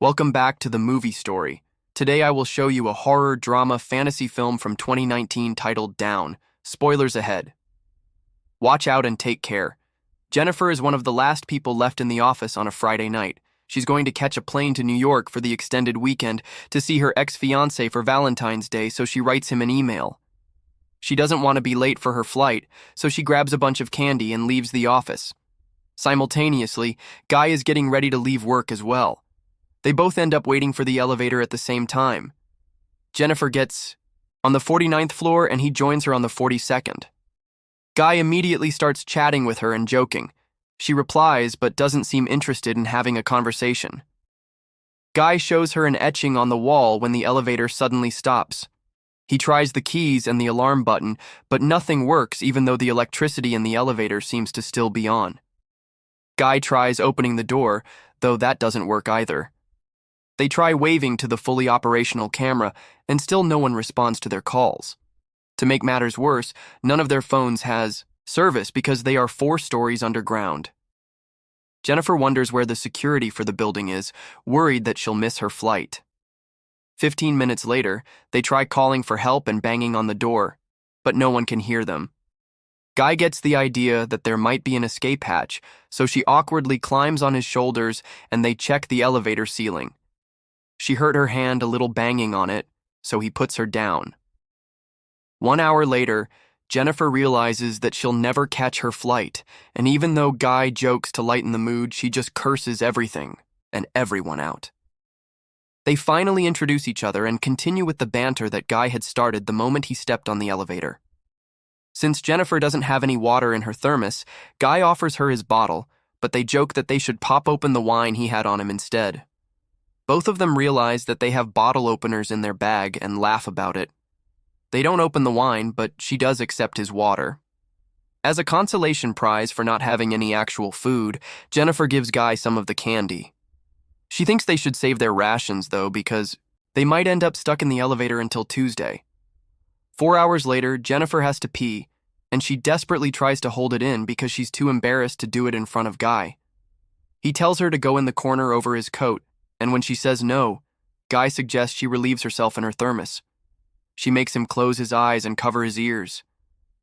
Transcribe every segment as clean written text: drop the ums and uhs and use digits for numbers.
Welcome back to the movie story. Today I will show you a horror drama fantasy film from 2019 titled Down. Spoilers ahead. Watch out and take care. Jennifer is one of the last people left in the office on a Friday night. She's going to catch a plane to New York for the extended weekend to see her ex-fiancé for Valentine's Day, so she writes him an email. She doesn't want to be late for her flight, so she grabs a bunch of candy and leaves the office. Simultaneously, Guy is getting ready to leave work as well. They both end up waiting for the elevator at the same time. Jennifer gets on the 49th floor and he joins her on the 42nd. Guy immediately starts chatting with her and joking. She replies but doesn't seem interested in having a conversation. Guy shows her an etching on the wall when the elevator suddenly stops. He tries the keys and the alarm button, but nothing works even though the electricity in the elevator seems to still be on. Guy tries opening the door, though that doesn't work either. They try waving to the fully operational camera, and still no one responds to their calls. To make matters worse, none of their phones has service because they are 4 stories underground. Jennifer wonders where the security for the building is, worried that she'll miss her flight. 15 minutes later, they try calling for help and banging on the door, but no one can hear them. Guy gets the idea that there might be an escape hatch, so she awkwardly climbs on his shoulders and they check the elevator ceiling. She hurt her hand a little banging on it, so he puts her down. 1 hour later, Jennifer realizes that she'll never catch her flight, and even though Guy jokes to lighten the mood, she just curses everything and everyone out. They finally introduce each other and continue with the banter that Guy had started the moment he stepped on the elevator. Since Jennifer doesn't have any water in her thermos, Guy offers her his bottle, but they joke that they should pop open the wine he had on him instead. Both of them realize that they have bottle openers in their bag and laugh about it. They don't open the wine, but she does accept his water. As a consolation prize for not having any actual food, Jennifer gives Guy some of the candy. She thinks they should save their rations, though, because they might end up stuck in the elevator until Tuesday. 4 hours later, Jennifer has to pee, and she desperately tries to hold it in because she's too embarrassed to do it in front of Guy. He tells her to go in the corner over his coat, and when she says no, Guy suggests she relieves herself in her thermos. She makes him close his eyes and cover his ears.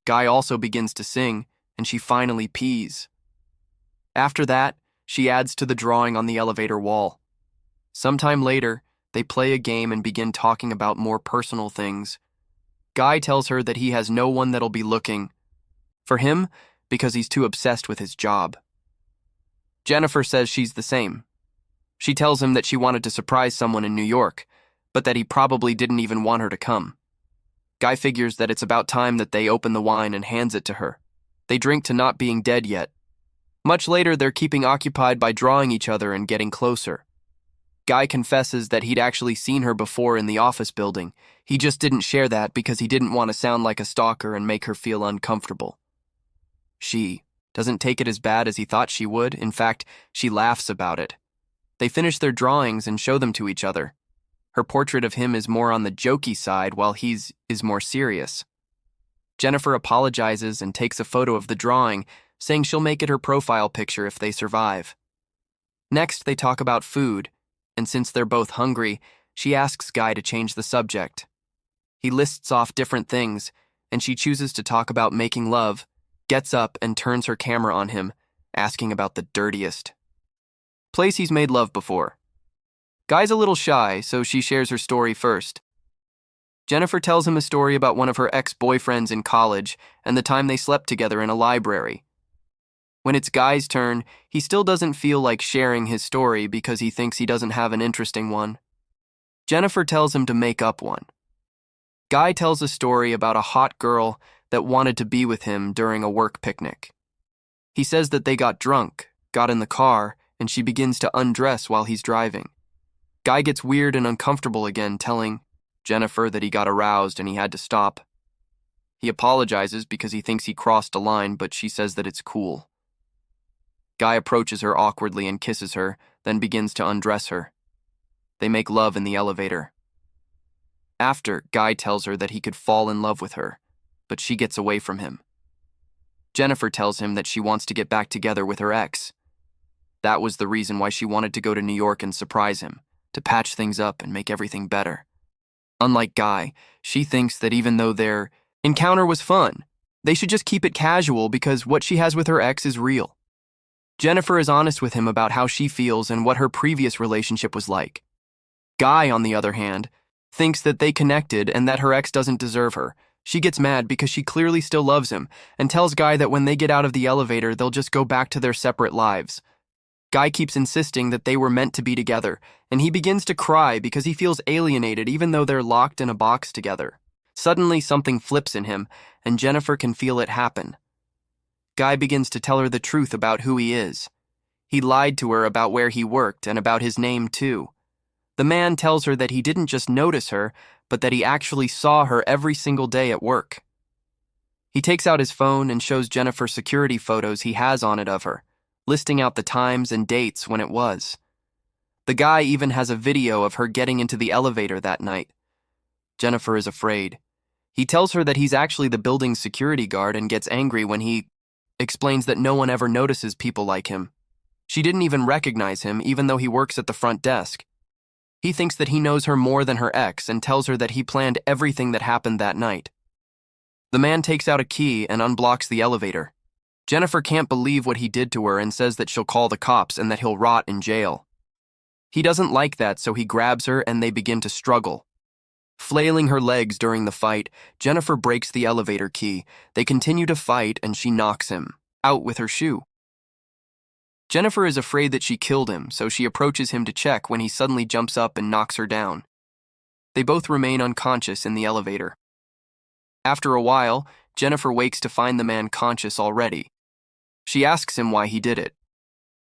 Guy also begins to sing, and she finally pees. After that, she adds to the drawing on the elevator wall. Sometime later, they play a game and begin talking about more personal things. Guy tells her that he has no one that'll be looking for him because he's too obsessed with his job. Jennifer says she's the same. She tells him that she wanted to surprise someone in New York, but that he probably didn't even want her to come. Guy figures that it's about time that they open the wine and hands it to her. They drink to not being dead yet. Much later, they're keeping occupied by drawing each other and getting closer. Guy confesses that he'd actually seen her before in the office building. He just didn't share that because he didn't want to sound like a stalker and make her feel uncomfortable. She doesn't take it as bad as he thought she would. In fact, she laughs about it. They finish their drawings and show them to each other. Her portrait of him is more on the jokey side while his is more serious. Jennifer apologizes and takes a photo of the drawing, saying she'll make it her profile picture if they survive. Next, they talk about food, and since they're both hungry, she asks Guy to change the subject. He lists off different things, and she chooses to talk about making love, gets up and turns her camera on him, asking about the dirtiest place he's made love before. Guy's a little shy, so she shares her story first. Jennifer tells him a story about one of her ex-boyfriends in college and the time they slept together in a library. When it's Guy's turn, he still doesn't feel like sharing his story because he thinks he doesn't have an interesting one. Jennifer tells him to make up one. Guy tells a story about a hot girl that wanted to be with him during a work picnic. He says that they got drunk, got in the car, and she begins to undress while he's driving. Guy gets weird and uncomfortable again, telling Jennifer that he got aroused and he had to stop. He apologizes because he thinks he crossed a line, but she says that it's cool. Guy approaches her awkwardly and kisses her, then begins to undress her. They make love in the elevator. After, Guy tells her that he could fall in love with her, but she gets away from him. Jennifer tells him that she wants to get back together with her ex. That was the reason why she wanted to go to New York and surprise him. to patch things up and make everything better. Unlike Guy, she thinks that even though their encounter was fun, they should just keep it casual because what she has with her ex is real. Jennifer is honest with him about how she feels and what her previous relationship was like. Guy, on the other hand, thinks that they connected and that her ex doesn't deserve her. She gets mad because she clearly still loves him and tells Guy that when they get out of the elevator, they'll just go back to their separate lives. Guy keeps insisting that they were meant to be together, and he begins to cry because he feels alienated even though they're locked in a box together. Suddenly, something flips in him, and Jennifer can feel it happen. Guy begins to tell her the truth about who he is. He lied to her about where he worked and about his name, too. The man tells her that he didn't just notice her, but that he actually saw her every single day at work. He takes out his phone and shows Jennifer security photos he has on it of her, listing out the times and dates when it was. The guy even has a video of her getting into the elevator that night. Jennifer is afraid. He tells her that he's actually the building's security guard and gets angry when he explains that no one ever notices people like him. She didn't even recognize him, even though he works at the front desk. He thinks that he knows her more than her ex and tells her that he planned everything that happened that night. The man takes out a key and unblocks the elevator. Jennifer can't believe what he did to her and says that she'll call the cops and that he'll rot in jail. He doesn't like that, so he grabs her and they begin to struggle. Flailing her legs during the fight, Jennifer breaks the elevator key. They continue to fight and she knocks him out with her shoe. Jennifer is afraid that she killed him, so she approaches him to check when he suddenly jumps up and knocks her down. They both remain unconscious in the elevator. After a while, Jennifer wakes to find the man conscious already. She asks him why he did it.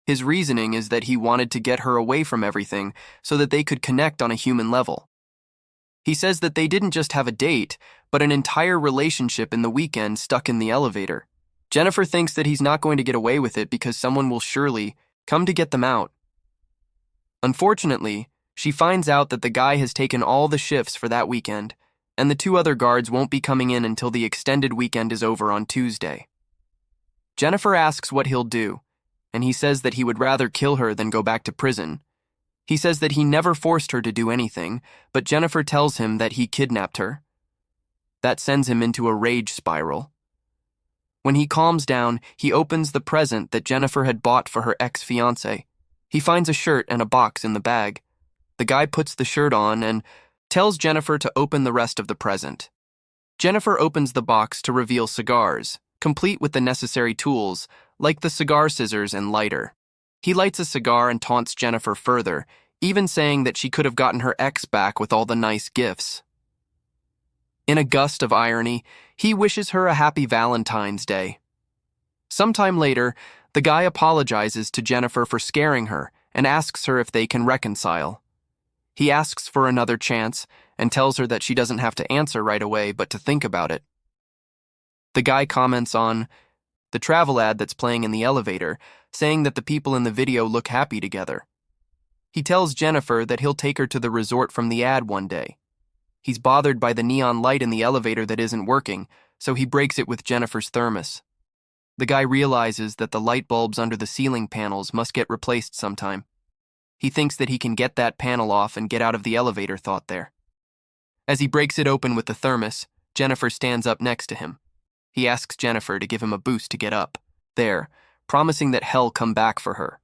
His reasoning is that he wanted to get her away from everything so that they could connect on a human level. He says that they didn't just have a date, but an entire relationship in the weekend stuck in the elevator. Jennifer thinks that he's not going to get away with it because someone will surely come to get them out. Unfortunately, she finds out that the guy has taken all the shifts for that weekend, and the two other guards won't be coming in until the extended weekend is over on Tuesday. Jennifer asks what he'll do, and he says that he would rather kill her than go back to prison. He says that he never forced her to do anything, but Jennifer tells him that he kidnapped her. That sends him into a rage spiral. When he calms down, he opens the present that Jennifer had bought for her ex-fiancé. He finds a shirt and a box in the bag. The guy puts the shirt on and tells Jennifer to open the rest of the present. Jennifer opens the box to reveal cigars, complete with the necessary tools, like the cigar scissors and lighter. He lights a cigar and taunts Jennifer further, even saying that she could have gotten her ex back with all the nice gifts. In a gust of irony, he wishes her a happy Valentine's Day. Sometime later, the guy apologizes to Jennifer for scaring her and asks her if they can reconcile. He asks for another chance and tells her that she doesn't have to answer right away but to think about it. The guy comments on the travel ad that's playing in the elevator, saying that the people in the video look happy together. He tells Jennifer that he'll take her to the resort from the ad one day. He's bothered by the neon light in the elevator that isn't working, so he breaks it with Jennifer's thermos. The guy realizes that the light bulbs under the ceiling panels must get replaced sometime. He thinks that he can get that panel off and get out of the elevator thought there. As he breaks it open with the thermos, Jennifer stands up next to him. He asks Jennifer to give him a boost to get up, there, promising that hell come back for her.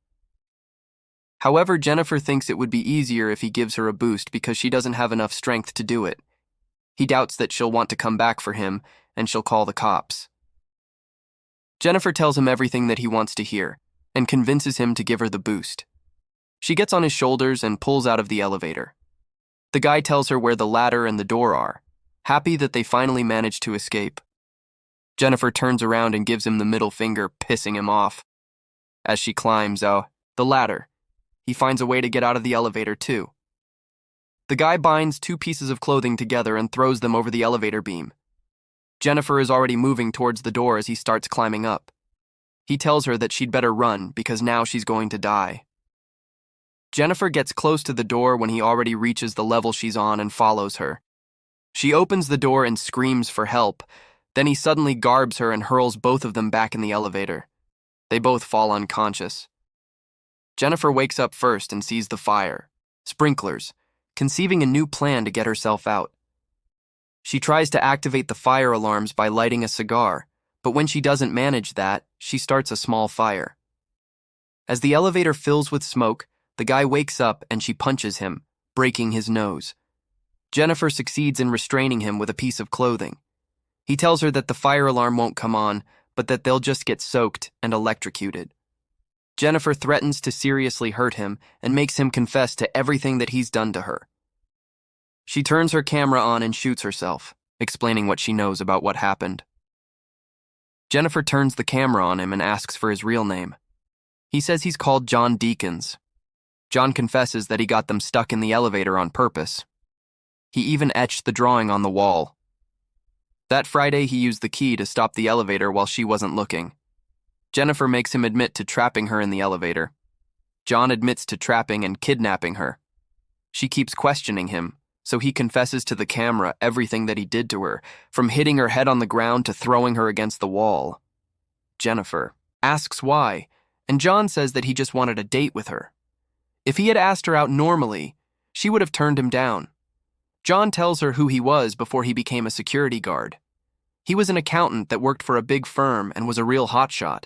However, Jennifer thinks it would be easier if he gives her a boost because she doesn't have enough strength to do it. He doubts that she'll want to come back for him, and she'll call the cops. Jennifer tells him everything that he wants to hear, and convinces him to give her the boost. She gets on his shoulders and pulls out of the elevator. The guy tells her where the ladder and the door are, happy that they finally managed to escape. Jennifer turns around and gives him the middle finger, pissing him off. As she climbs the ladder, he finds a way to get out of the elevator too. The guy binds two pieces of clothing together and throws them over the elevator beam. Jennifer is already moving towards the door as he starts climbing up. He tells her that she'd better run because now she's going to die. Jennifer gets close to the door when he already reaches the level she's on and follows her. She opens the door and screams for help. Then he suddenly garbs her and hurls both of them back in the elevator. They both fall unconscious. Jennifer wakes up first and sees the fire, sprinklers, conceiving a new plan to get herself out. She tries to activate the fire alarms by lighting a cigar, but when she doesn't manage that, she starts a small fire. As the elevator fills with smoke, the guy wakes up and she punches him, breaking his nose. Jennifer succeeds in restraining him with a piece of clothing. He tells her that the fire alarm won't come on, but that they'll just get soaked and electrocuted. Jennifer threatens to seriously hurt him and makes him confess to everything that he's done to her. She turns her camera on and shoots herself, explaining what she knows about what happened. Jennifer turns the camera on him and asks for his real name. He says he's called John Deacons. John confesses that he got them stuck in the elevator on purpose. He even etched the drawing on the wall. That Friday, he used the key to stop the elevator while she wasn't looking. Jennifer makes him admit to trapping her in the elevator. John admits to trapping and kidnapping her. She keeps questioning him, so he confesses to the camera everything that he did to her, from hitting her head on the ground to throwing her against the wall. Jennifer asks why, and John says that he just wanted a date with her. If he had asked her out normally, she would have turned him down. John tells her who he was before he became a security guard. He was an accountant that worked for a big firm and was a real hotshot.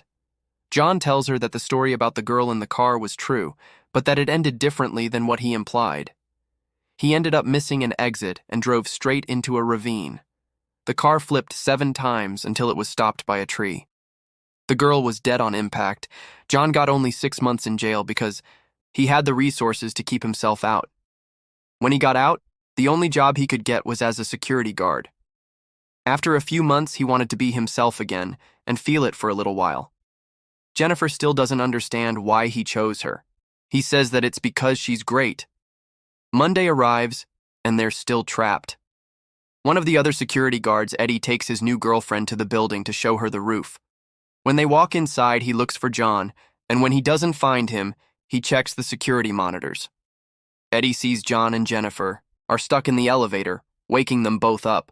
John tells her that the story about the girl in the car was true, but that it ended differently than what he implied. He ended up missing an exit and drove straight into a ravine. The car flipped 7 times until it was stopped by a tree. The girl was dead on impact. John got only 6 months in jail because he had the resources to keep himself out. When he got out, the only job he could get was as a security guard. After a few months, he wanted to be himself again and feel it for a little while. Jennifer still doesn't understand why he chose her. He says that it's because she's great. Monday arrives, and they're still trapped. One of the other security guards, Eddie, takes his new girlfriend to the building to show her the roof. When they walk inside, he looks for John, and when he doesn't find him, he checks the security monitors. Eddie sees John and Jennifer are stuck in the elevator, waking them both up.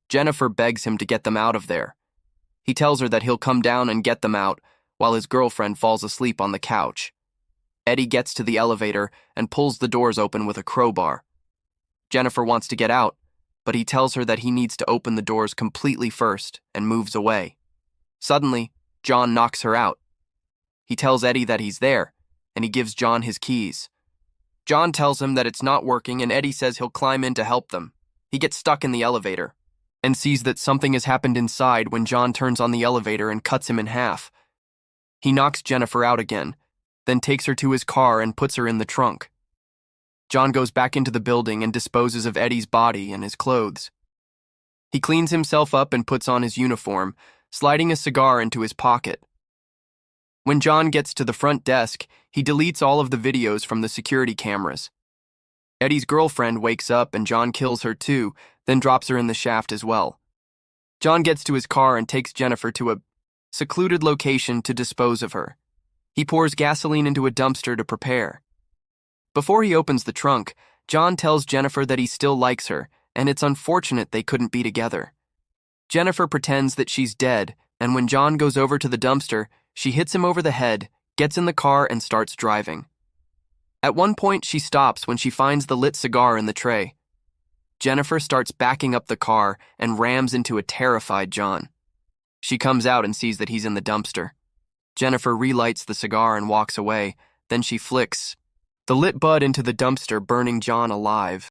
Jennifer begs him to get them out of there. He tells her that he'll come down and get them out while his girlfriend falls asleep on the couch. Eddie gets to the elevator and pulls the doors open with a crowbar. Jennifer wants to get out, but he tells her that he needs to open the doors completely first and moves away. Suddenly, John knocks her out. He tells Eddie that he's there, and he gives John his keys. John tells him that it's not working, and Eddie says he'll climb in to help them. He gets stuck in the elevator and sees that something has happened inside when John turns on the elevator and cuts him in half. He knocks Jennifer out again, then takes her to his car and puts her in the trunk. John goes back into the building and disposes of Eddie's body and his clothes. He cleans himself up and puts on his uniform, sliding a cigar into his pocket. When John gets to the front desk, he deletes all of the videos from the security cameras. Eddie's girlfriend wakes up and John kills her too, then drops her in the shaft as well. John gets to his car and takes Jennifer to a secluded location to dispose of her. He pours gasoline into a dumpster to prepare. Before he opens the trunk, John tells Jennifer that he still likes her, and it's unfortunate they couldn't be together. Jennifer pretends that she's dead, and when John goes over to the dumpster, she hits him over the head, gets in the car, and starts driving. At one point, she stops when she finds the lit cigar in the tray. Jennifer starts backing up the car and rams into a terrified John. She comes out and sees that he's in the dumpster. Jennifer relights the cigar and walks away, then she flicks the lit bud into the dumpster, burning John alive.